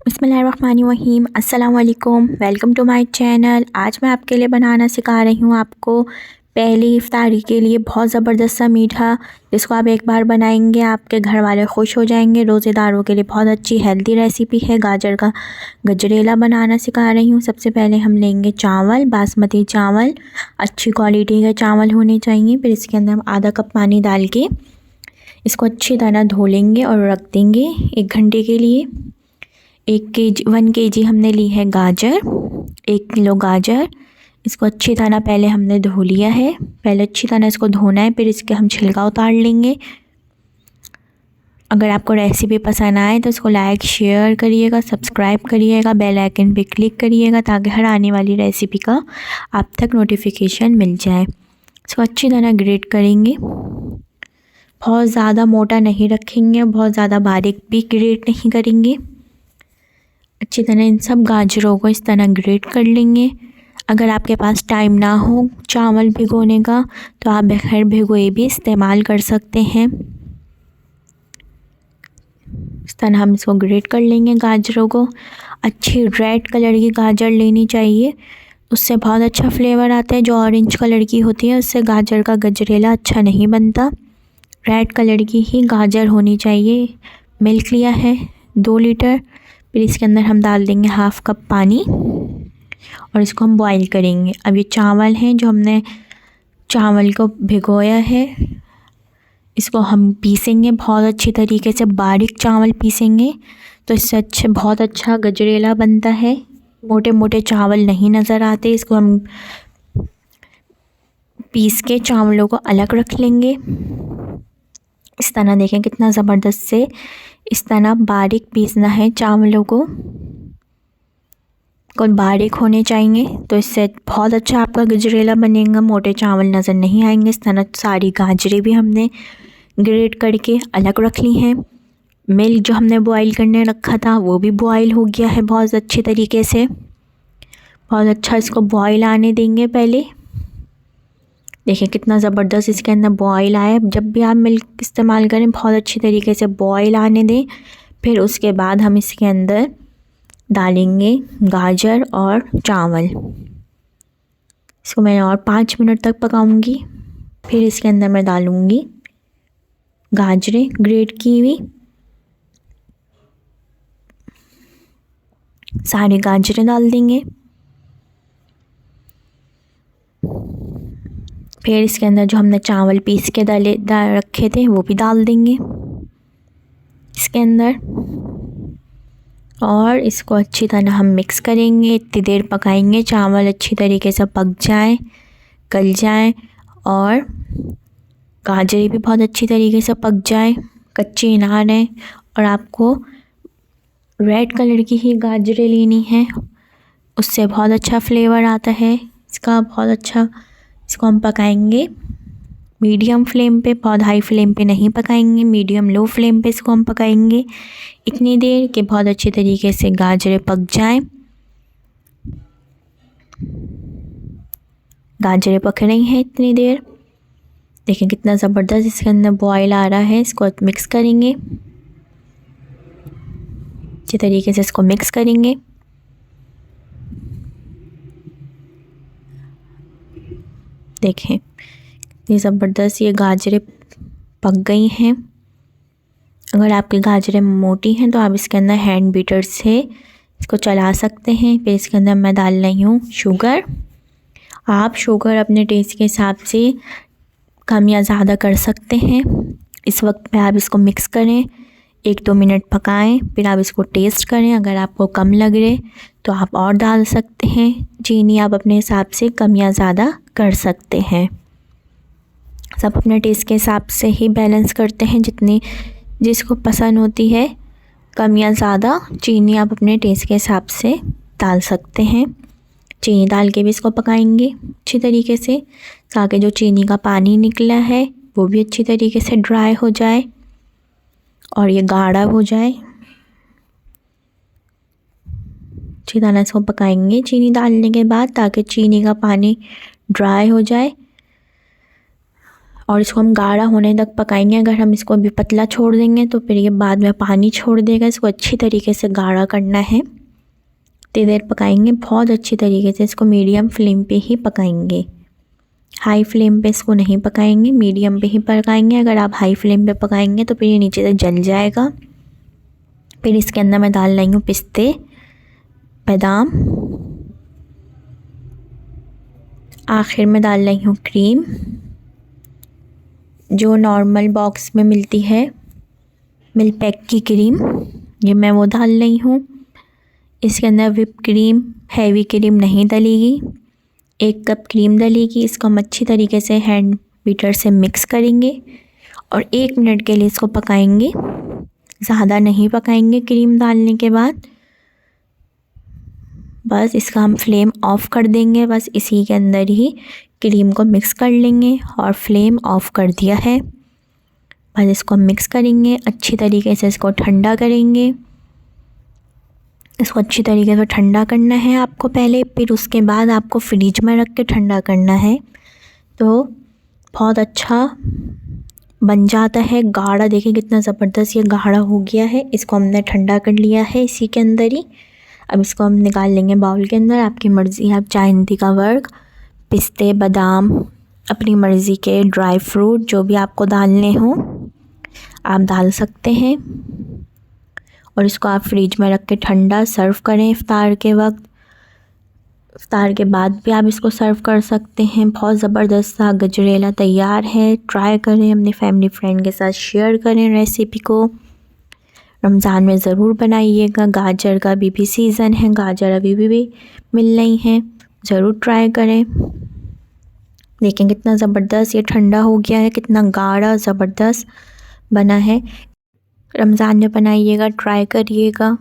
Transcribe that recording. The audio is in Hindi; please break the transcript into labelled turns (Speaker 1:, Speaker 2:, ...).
Speaker 1: बिस्मिल्लाहिर्रहमानिर्रहीम। अस्सलाम वालेकुम, वेलकम टू माय चैनल। आज मैं आपके लिए बनाना सिखा रही हूँ आपको पहली इफ्तारी के लिए बहुत ज़बरदस्त सा मीठा, जिसको आप एक बार बनाएंगे आपके घर वाले खुश हो जाएंगे। रोज़ेदारों के लिए बहुत अच्छी हेल्दी रेसिपी है। गाजर का गजरेला बनाना सिखा रही हूँ। सबसे पहले हम लेंगे चावल, बासमती चावल, अच्छी क्वालिटी के चावल होने चाहिए। फिर इसके अंदर हम आधा कप पानी डाल के इसको अच्छी तरह धो लेंगे और रख देंगे 1 घंटे के लिए। 1 केजी हमने ली है गाजर, 1 किलो गाजर। इसको अच्छी तरह पहले हमने धो लिया है। पहले अच्छी तरह इसको धोना है, फिर इसके हम छिलका उतार लेंगे। अगर आपको रेसिपी पसंद आए तो इसको लाइक शेयर करिएगा, सब्सक्राइब करिएगा, बेल आइकन पे क्लिक करिएगा ताकि हर आने वाली रेसिपी का आप तक नोटिफिकेशन मिल जाए। इसको अच्छी तरह ग्रेट करेंगे। बहुत ज़्यादा मोटा नहीं रखेंगे, बहुत ज़्यादा बारीक भी ग्रेट नहीं करेंगे। अच्छी तरह इन सब गाजरों को इस तरह ग्रेट कर लेंगे। अगर आपके पास टाइम ना हो चावल भिगोने का तो आप बगैर भिगोए भी इस्तेमाल कर सकते हैं। इस तरह हम इसको ग्रेट कर लेंगे गाजरों को। अच्छी रेड कलर की गाजर लेनी चाहिए, उससे बहुत अच्छा फ्लेवर आता है। जो ऑरेंज कलर की होती है उससे गाजर का गजरेला अच्छा नहीं बनता। रेड कलर की ही गाजर होनी चाहिए। मिल्क लिया है 2 लीटर। फिर इसके अंदर हम डाल देंगे हाफ़ कप पानी और इसको हम बॉईल करेंगे। अब ये चावल हैं जो हमने चावल को भिगोया है, इसको हम पीसेंगे बहुत अच्छी तरीके से। बारीक चावल पीसेंगे तो इससे बहुत अच्छा गजरेला बनता है। मोटे मोटे चावल नहीं नज़र आते। इसको हम पीस के चावलों को अलग रख लेंगे। इस तरह देखें कितना ज़बरदस्त से इस तरह बारीक पीसना है चावलों को बारीक होने चाहिए, तो इससे बहुत अच्छा आपका गजरेला बनेगा। मोटे चावल नज़र नहीं आएंगे। इस तरह सारी गाजरें भी हमने ग्रेट करके अलग रख ली हैं। मिल्क जो हमने बॉईल करने रखा था वो भी बॉईल हो गया है बहुत अच्छे तरीके से। बहुत अच्छा इसको बॉईल आने देंगे। पहले देखिए कितना ज़बरदस्त इसके अंदर बॉईल आया। जब भी आप मिल्क इस्तेमाल करें बहुत अच्छी तरीके से बॉईल आने दें। फिर उसके बाद हम इसके अंदर डालेंगे गाजर और चावल। इसको मैं और 5 मिनट तक पकाऊंगी। फिर इसके अंदर मैं डालूंगी गाजरें ग्रेट की हुई। सारी गाजरें डाल देंगे। फिर इसके अंदर जो हमने चावल पीस के रखे थे वो भी डाल देंगे इसके अंदर और इसको अच्छी तरह हम मिक्स करेंगे। इतनी देर पकाएंगे चावल अच्छी तरीके से पक जाए, गल जाए और गाजरें भी बहुत अच्छी तरीके से पक जाए, कच्ची ना रहें। और आपको रेड कलर की ही गाजरें लेनी है, उससे बहुत अच्छा फ्लेवर आता है इसका। बहुत अच्छा इसको हम पकाएंगे मीडियम फ्लेम पे, बहुत हाई फ्लेम पे नहीं पकाएंगे। मीडियम लो फ्लेम पे इसको हम पकाएंगे इतनी देर कि बहुत अच्छे तरीके से गाजरें पक जाएं। गाजरें पक रही हैं इतनी देर। देखिए कितना ज़बरदस्त इसके अंदर बॉयल आ रहा है। इसको मिक्स करेंगे अच्छे तरीके से, इसको मिक्स करेंगे। देखें इतनी ज़बरदस्त ये गाजरें पक गई हैं। अगर आपकी गाजरें मोटी हैं तो आप इसके अंदर हैंड बीटर से इसको चला सकते हैं। फिर इसके अंदर मैं डाल रही हूँ शुगर। आप शुगर अपने टेस्ट के हिसाब से कम या ज़्यादा कर सकते हैं। इस वक्त पे आप इसको मिक्स करें, 1-2 मिनट पकाएं, फिर आप इसको टेस्ट करें। अगर आपको कम लग रहे तो आप और डाल सकते हैं। चीनी आप अपने हिसाब से कम या ज़्यादा कर सकते हैं। सब अपने टेस्ट के हिसाब से ही बैलेंस करते हैं, जितनी जिसको पसंद होती है कम या ज़्यादा चीनी आप अपने टेस्ट के हिसाब से डाल सकते हैं। चीनी डाल के भी इसको पकाएंगे अच्छी तरीके से ताकि जो चीनी का पानी निकला है वो भी अच्छी तरीके से ड्राई हो जाए और ये गाढ़ा हो जाए। अच्छी तरह इसको पकाएंगे चीनी डालने के बाद ताकि चीनी का पानी ड्राई हो जाए और इसको हम गाढ़ा होने तक पकाएंगे। अगर हम इसको अभी पतला छोड़ देंगे तो फिर ये बाद में पानी छोड़ देगा। इसको अच्छी तरीके से गाढ़ा करना है, इतनी देर पकाएंगे बहुत अच्छी तरीके से। इसको मीडियम फ्लेम पे ही पकाएंगे, हाई फ्लेम पे इसको नहीं पकाएंगे, मीडियम पे ही पकाएंगे। अगर आप हाई फ्लेम पे पकाएंगे तो फिर ये नीचे से जल जाएगा। फिर इसके अंदर मैं डाल रही हूँ पिस्ते, बादाम, आखिर में डाल रही हूँ क्रीम जो नॉर्मल बॉक्स में मिलती है, मिल्क पैक की क्रीम, ये मैं वो डाल रही हूँ। इसके अंदर व्हिप क्रीम, हैवी क्रीम नहीं डलेगी, 1 कप क्रीम डलेगी। इसको हम अच्छी तरीके से हैंड बीटर से मिक्स करेंगे और 1 मिनट के लिए इसको पकाएंगे, ज़्यादा नहीं पकाएंगे। क्रीम डालने के बाद बस इसका हम फ्लेम ऑफ़ कर देंगे। बस इसी के अंदर ही क्रीम को मिक्स कर लेंगे और फ्लेम ऑफ़ कर दिया है। बस इसको मिक्स करेंगे अच्छी तरीके से, इसको ठंडा करेंगे। इसको अच्छी तरीके से ठंडा करना है आपको पहले, फिर उसके बाद आपको फ्रिज में रख के ठंडा करना है। तो बहुत अच्छा बन जाता है गाढ़ा। देखिए कितना ज़बरदस्त ये गाढ़ा हो गया है। इसको हमने ठंडा कर लिया है इसी के अंदर ही। अब इसको हम निकाल लेंगे बाउल के अंदर। आपकी मर्ज़ी है, आप चांदी का वर्क, पिस्ते, बादाम, अपनी मर्ज़ी के ड्राई फ्रूट जो भी आपको डालने हों आप डाल सकते हैं। और इसको आप फ्रिज में रख के ठंडा सर्व करें इफ़्तार के वक्त। इफ़्तार के बाद भी आप इसको सर्व कर सकते हैं। बहुत ज़बरदस्त सा गजरेला तैयार है। ट्राई करें, अपनी फैमिली फ्रेंड के साथ शेयर करें रेसिपी को। रमज़ान में ज़रूर बनाइएगा। गाजर का भी सीज़न है, गाजर अभी भी मिल रही हैं, ज़रूर ट्राई करें। देखें कितना ज़बरदस्त ये ठंडा हो गया है, कितना गाढ़ा ज़बरदस्त बना है। रमज़ान में बनाइएगा, ट्राई करिएगा।